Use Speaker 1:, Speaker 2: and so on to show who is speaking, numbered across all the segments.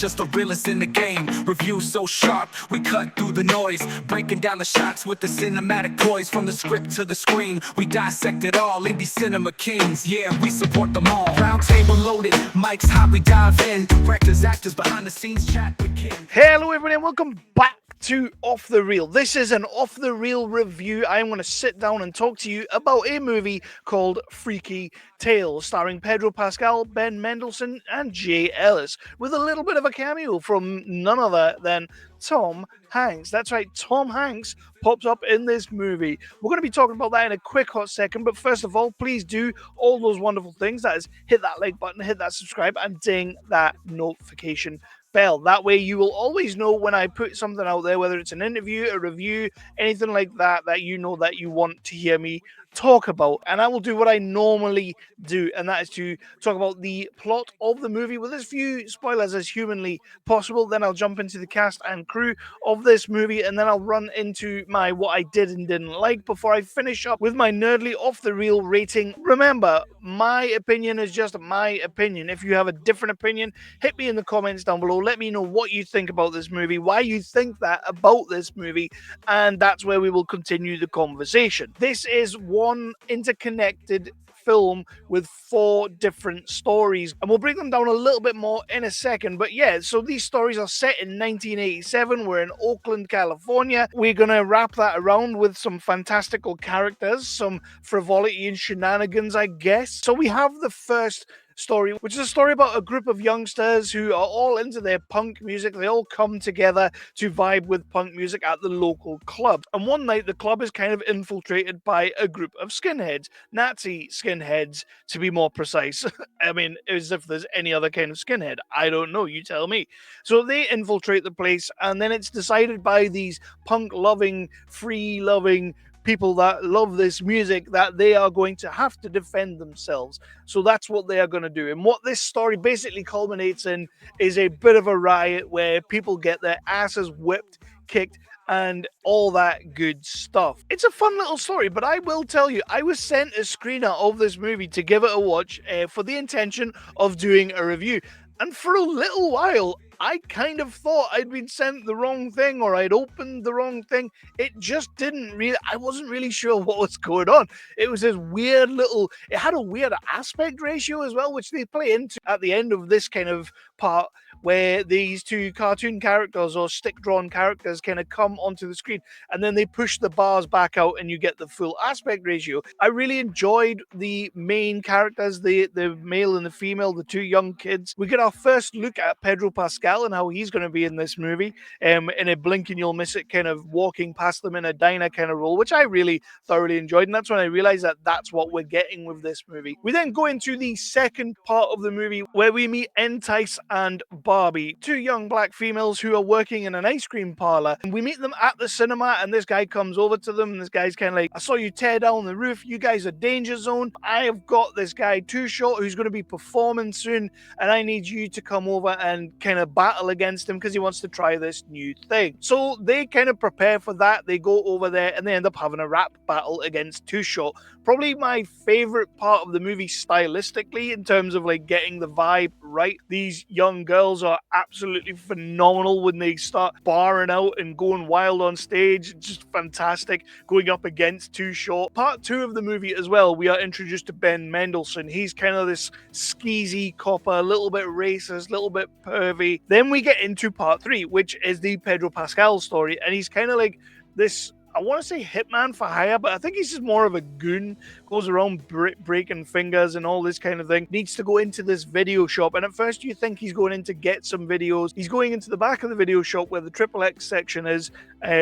Speaker 1: just the realest in the game. Review so sharp, we cut through the noise, breaking down the shots with the cinematic poise. From the script to the screen, we dissect it all. Indie cinema kings, yeah, we support them all. Round table loaded, mics hot, we dive in. Directors, actors, behind the scenes chat with King.
Speaker 2: Hello everyone and welcome back to Off the Reel. This is an Off the Reel review. I'm going to sit down and talk to you about a movie called Freaky Tales, starring Pedro Pascal, Ben Mendelsohn and Ellis, with a little bit of a cameo from none other than Tom Hanks. That's right, Tom Hanks pops up in this movie. We're going to be talking about that in a quick hot second, but first of all, please do all those wonderful things. That is, hit that like button, hit that subscribe, and ding that notification bell. That way you will always know when I put something out there, whether it's an interview, a review, anything like that, that you know that you want to hear me talk about. And I will do what I normally do, and that is to talk about the plot of the movie with as few spoilers as humanly possible. Then I'll jump into the cast and crew of this movie, and then I'll run into my what I did and didn't like before I finish up with my nerdly off the reel rating. Remember, my opinion is just my opinion. If you have a different opinion, hit me in the comments down below. Let me know what you think about this movie, why you think that about this movie, and that's where we will continue the conversation. This is one interconnected film with 4 different stories, and we'll break them down a little bit more in a second. But yeah, so these stories are set in 1987. We're in Oakland, California. We're gonna wrap that around with some fantastical characters, some frivolity and shenanigans, I guess. So we have the first story, which is a story about a group of youngsters who are all into their punk music. They all come together to vibe with punk music at the local club. And one night, the club is kind of infiltrated by a group of skinheads, Nazi skinheads, to be more precise. I mean, as if there's any other kind of skinhead. I don't know, you tell me. So they infiltrate the place, and then it's decided by these punk-loving, free-loving people that love this music that they are going to have to defend themselves. So that's what they are going to do. And what this story basically culminates in is a bit of a riot where people get their asses whipped, kicked, and all that good stuff. It's a fun little story, but I will tell you, I was sent a screener of this movie to give it a watch for the intention of doing a review. And for a little while, I kind of thought I'd been sent the wrong thing or I'd opened the wrong thing. It just didn't really, I wasn't really sure what was going on. It was this weird little, it had a weird aspect ratio as well, which they play into at the end of this kind of part, where these 2 cartoon characters or stick-drawn characters kind of come onto the screen, and then they push the bars back out and you get the full aspect ratio. I really enjoyed the main characters, the male and the female, the 2 young kids. We get our first look at Pedro Pascal and how he's going to be in this movie, in a blink and you'll miss it kind of walking past them in a diner kind of role, which I really thoroughly enjoyed, and that's when I realized that that's what we're getting with this movie. We then go into the second part of the movie where we meet Entice and Barbie, 2 young black females who are working in an ice cream parlor, and we meet them at the cinema, and this guy comes over to them, and this guy's kind of like, I saw you tear down the roof, you guys are danger zone, I have got this guy Too Short who's going to be performing soon, and I need you to come over and kind of battle against him because he wants to try this new thing. So they kind of prepare for that, they go over there, and they end up having a rap battle against Too Short. Probably my favorite part of the movie stylistically, in terms of like getting the vibe right. These young girls are absolutely phenomenal when they start barring out and going wild on stage. Just fantastic, going up against Too Short. Part 2 of the movie as well, we are introduced to Ben Mendelsohn. He's kind of this skeezy copper, a little bit racist, a little bit pervy. Then we get into part 3, which is the Pedro Pascal story, and he's kind of like this, I want to say hitman for hire, but I think he's just more of a goon, goes around breaking fingers and all this kind of thing. Needs to go into this video shop, and at first you think he's going in to get some videos. He's going into the back of the video shop where the XXX section is,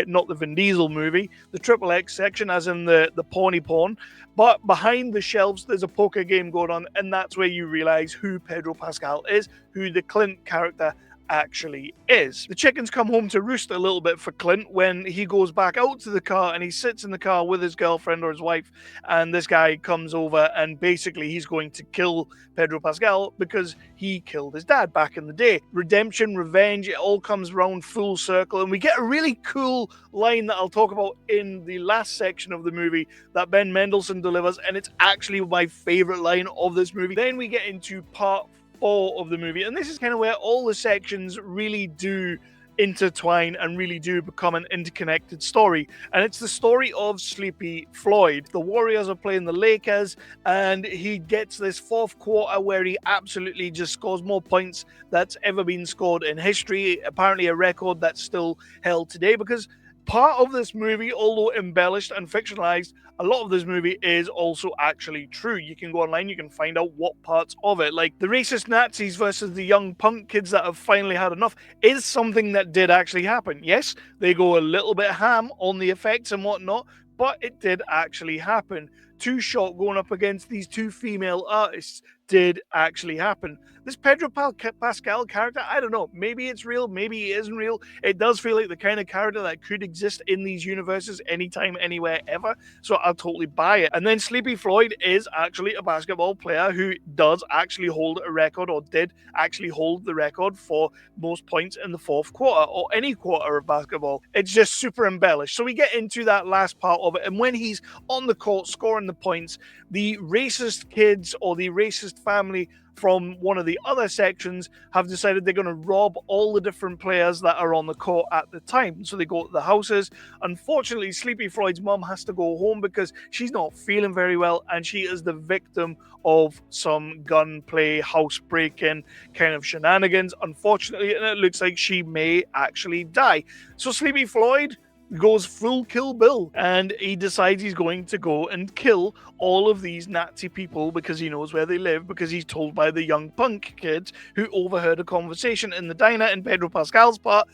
Speaker 2: not the Vin Diesel movie, the XXX section as in the porny porn, but behind the shelves there's a poker game going on, and that's where you realize who Pedro Pascal is, who the Clint character actually is. The chickens come home to roost a little bit for Clint when he goes back out to the car and he sits in the car with his girlfriend or his wife, and this guy comes over and basically he's going to kill Pedro Pascal because he killed his dad back in the day. Redemption, revenge, it all comes round full circle, and we get a really cool line that I'll talk about in the last section of the movie that Ben Mendelsohn delivers, and it's actually my favorite line of this movie. Then we get into part 4 of the movie. And this is kind of where all the sections really do intertwine and really do become an interconnected story. And it's the story of Sleepy Floyd. The Warriors are playing the Lakers, and he gets this fourth quarter where he absolutely just scores more points that's ever been scored in history. Apparently a record that's still held today, because part of this movie, although embellished and fictionalized, a lot of this movie is also actually true. You can go online, you can find out what parts of it, like the racist Nazis versus the young punk kids that have finally had enough, is something that did actually happen. Yes, they go a little bit ham on the effects and whatnot, but it did actually happen. Too Short going up against these 2 female artists did actually happen. This Pedro Pascal character, I don't know, maybe it's real, maybe it isn't real. It does feel like the kind of character that could exist in these universes anytime, anywhere, ever. So I'll totally buy it. And then Sleepy Floyd is actually a basketball player who does actually hold a record, or did actually hold the record for most points in the fourth quarter, or any quarter of basketball. It's just super embellished. So we get into that last part of it, and when he's on the court scoring the points, the racist kids or the racist family from one of the other sections have decided they're going to rob all the different players that are on the court at the time. So they go to the houses. Unfortunately, Sleepy Floyd's mom has to go home because she's not feeling very well, and she is the victim of some gunplay, housebreaking kind of shenanigans, unfortunately, and it looks like she may actually die. So Sleepy Floyd goes full Kill Bill, and he decides he's going to go and kill all of these Nazi people because he knows where they live, because he's told by the young punk kids who overheard a conversation in the diner in Pedro Pascal's part.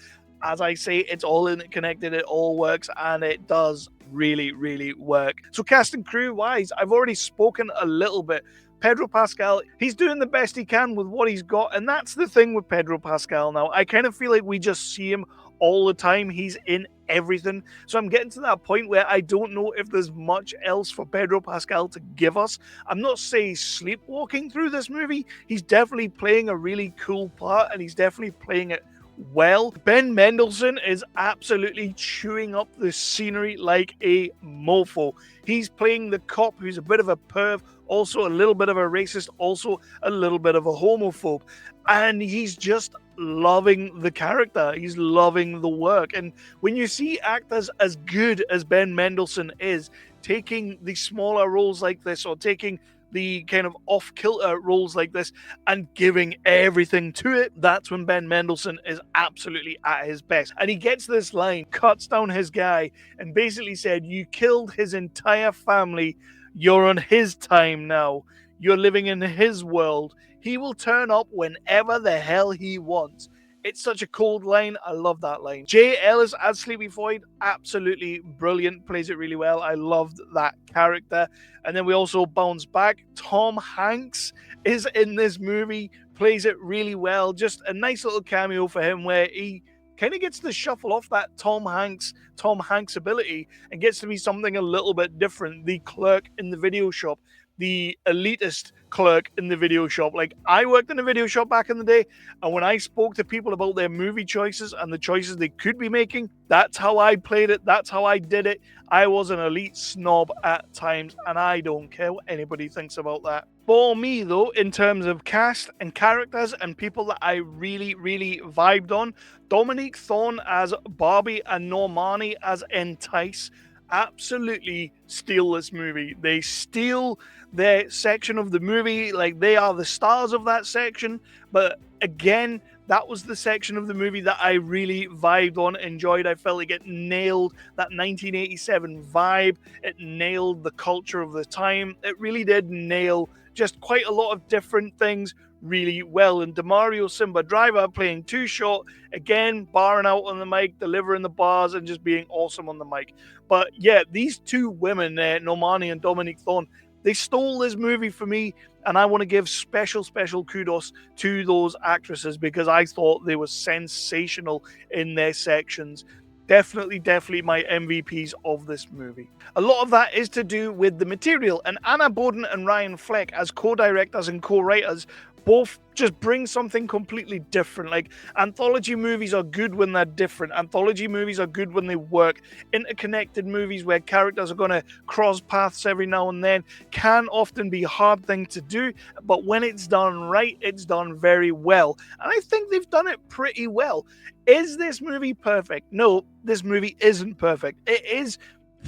Speaker 2: As I say, it's all interconnected, it all works, and it does really, really work. So cast and crew wise, I've already spoken a little bit. Pedro Pascal, he's doing the best he can with what he's got, and that's the thing with Pedro Pascal now. I kind of feel like we just see him all the time. He's in everything. So I'm getting to that point where I don't know if there's much else for Pedro Pascal to give us. I'm not saying he's sleepwalking through this movie. He's definitely playing a really cool part, and he's definitely playing it well. Ben Mendelsohn is absolutely chewing up the scenery like a mofo. He's playing the cop who's a bit of a perv, also a little bit of a racist, also a little bit of a homophobe. And he's just loving the character. He's loving the work. And when you see actors as good as Ben Mendelsohn is, taking the smaller roles like this, or taking the kind of off-kilter roles like this and giving everything to it, that's when Ben Mendelsohn is absolutely at his best. And he gets this line, cuts down his guy, and basically said, "You killed his entire family. You're on his time now. You're living in his world. He will turn up whenever the hell he wants." It's such a cold line. I love that line. Jay Ellis as Sleepy Floyd, absolutely brilliant. Plays it really well. I loved that character. And then we also bounce back. Tom Hanks is in this movie. Plays it really well. Just a nice little cameo for him where he kind of gets to shuffle off that Tom Hanks ability and gets to be something a little bit different. The clerk in the video shop. The elitist clerk in the video shop. Like, I worked in a video shop back in the day, and when I spoke to people about their movie choices and the choices they could be making, that's how I played it. That's how I did it. I was an elite snob at times, and I don't care what anybody thinks about that. For me, though, in terms of cast and characters and people that I really, really vibed on, Dominique Thorne as Barbie and Normani as Entice absolutely steal this movie. They steal their section of the movie, like they are the stars of that section. But again, that was the section of the movie that I really vibed on, enjoyed. I felt like it nailed that 1987 vibe. It nailed the culture of the time. It really did nail just quite a lot of different things really well. And Demario Simba Driver playing Too Short, again, barring out on the mic, delivering the bars, and just being awesome on the mic. But yeah, these two women, Normani and Dominique Thorne, they stole this movie for me, and I want to give special kudos to those actresses because I thought they were sensational in their sections. Definitely my MVPs of this movie. A lot of that is to do with the material, and Anna Boden and Ryan Fleck as co-directors and co-writers both just bring something completely different. Like, anthology movies are good when they're different. Anthology movies are good when they work. Interconnected movies where characters are going to cross paths every now and then can often be a hard thing to do, but when it's done right, it's done very well. And I think they've done it pretty well. Is this movie perfect? No, this movie isn't perfect. It is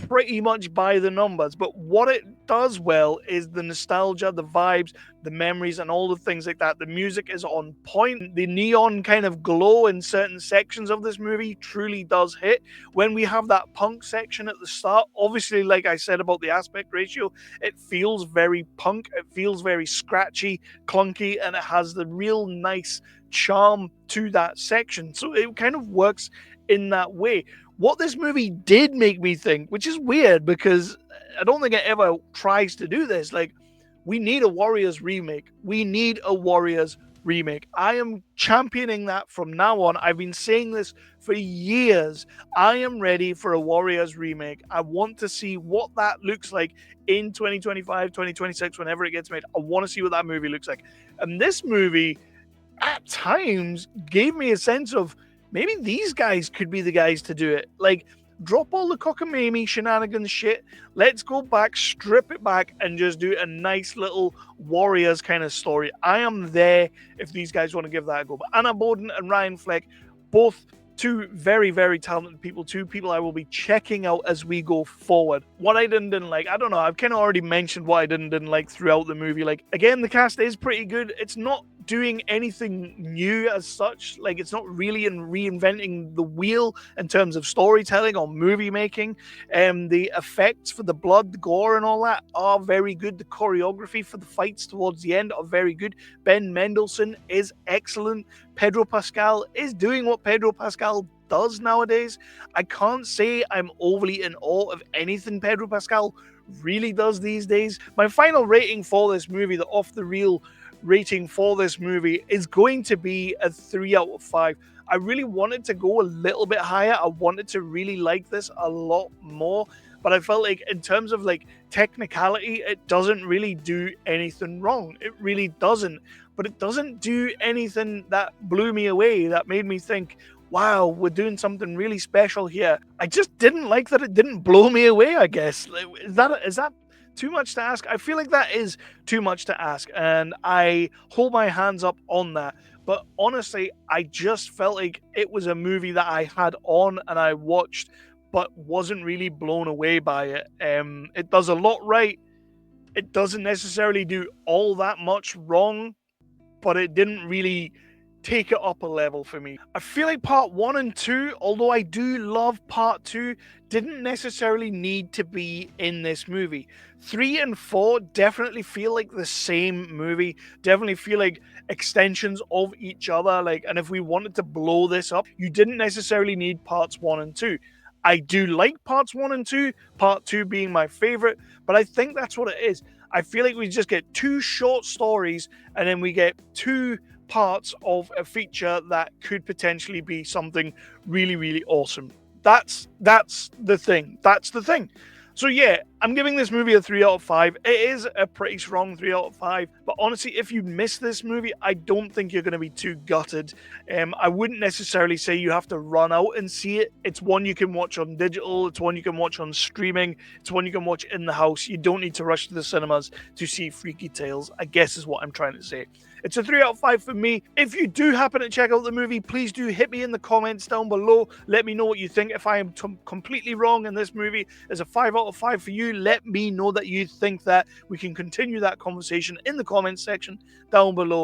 Speaker 2: pretty much by the numbers, but what it does well is the nostalgia, the vibes, the memories, and all the things like that. The music is on point. The neon kind of glow in certain sections of this movie truly does hit. When we have that punk section at the start, obviously, like I said about the aspect ratio, it feels very punk, it feels very scratchy, clunky, and it has the real nice charm to that section, so it kind of works in that way. What this movie did make me think, which is weird because I don't think it ever tries to do this, like, we need a Warriors remake. We need a Warriors remake. I am championing that from now on. I've been saying this for years. I am ready for a Warriors remake. I want to see what that looks like in 2025, 2026, whenever it gets made. I want to see what that movie looks like. And this movie, at times, gave me a sense of maybe these guys could be the guys to do it. Like, drop all the cockamamie shenanigans shit. Let's go back, strip it back, and just do a nice little Warriors kind of story. I am there if these guys want to give that a go. But Anna Boden and Ryan Fleck, both two very, very talented people, two people I will be checking out as we go forward. What I didn't like, I don't know, I've kind of already mentioned what I didn't like throughout the movie. Like, again, the cast is pretty good. It's not doing anything new as such. Like, it's not really reinventing the wheel in terms of storytelling or movie making. The effects for the blood, the gore, and all that are very good. The choreography for the fights towards the end are very good. Ben Mendelsohn is excellent. Pedro Pascal is doing what Pedro Pascal does nowadays. I can't say I'm overly in awe of anything Pedro Pascal really does these days. My final rating for this movie, the off the reel rating for this movie, is going to be a 3 out of 5. I really wanted to go a little bit higher. I wanted to really like this a lot more, but I felt like in terms of like technicality, it doesn't really do anything wrong. It really doesn't. But it doesn't do anything that blew me away, that made me think, wow, we're doing something really special here. I just didn't like that it didn't blow me away, I guess. Is that too much to ask? I feel like that is too much to ask, and I hold my hands up on that. But honestly, I just felt like it was a movie that I had on and I watched, but wasn't really blown away by it. It does a lot right. It doesn't necessarily do all that much wrong, but it didn't really take it up a level for me. I feel like part 1 and 2, although I do love part 2, didn't necessarily need to be in this movie. 3 and 4 definitely feel like the same movie, definitely feel like extensions of each other. Like, and if we wanted to blow this up, you didn't necessarily need parts 1 and 2. I do like parts 1 and 2, part 2 being my favorite, but I think that's what it is. I feel like we just get 2 short stories and then we get 2 parts of a feature that could potentially be something really, really awesome. That's the thing. That's the thing. So yeah, I'm giving this movie a 3 out of 5. It is a pretty strong 3 out of 5. But honestly, if you miss this movie, I don't think you're going to be too gutted. I wouldn't necessarily say you have to run out and see it. It's one you can watch on digital. It's one you can watch on streaming. It's one you can watch in the house. You don't need to rush to the cinemas to see Freaky Tales, I guess is what I'm trying to say. It's a 3 out of 5 for me. If you do happen to check out the movie, please do hit me in the comments down below. Let me know what you think. If I am completely wrong and this movie is a 5 out of 5 for you, let me know that you think that. We can continue that conversation in the comments section down below.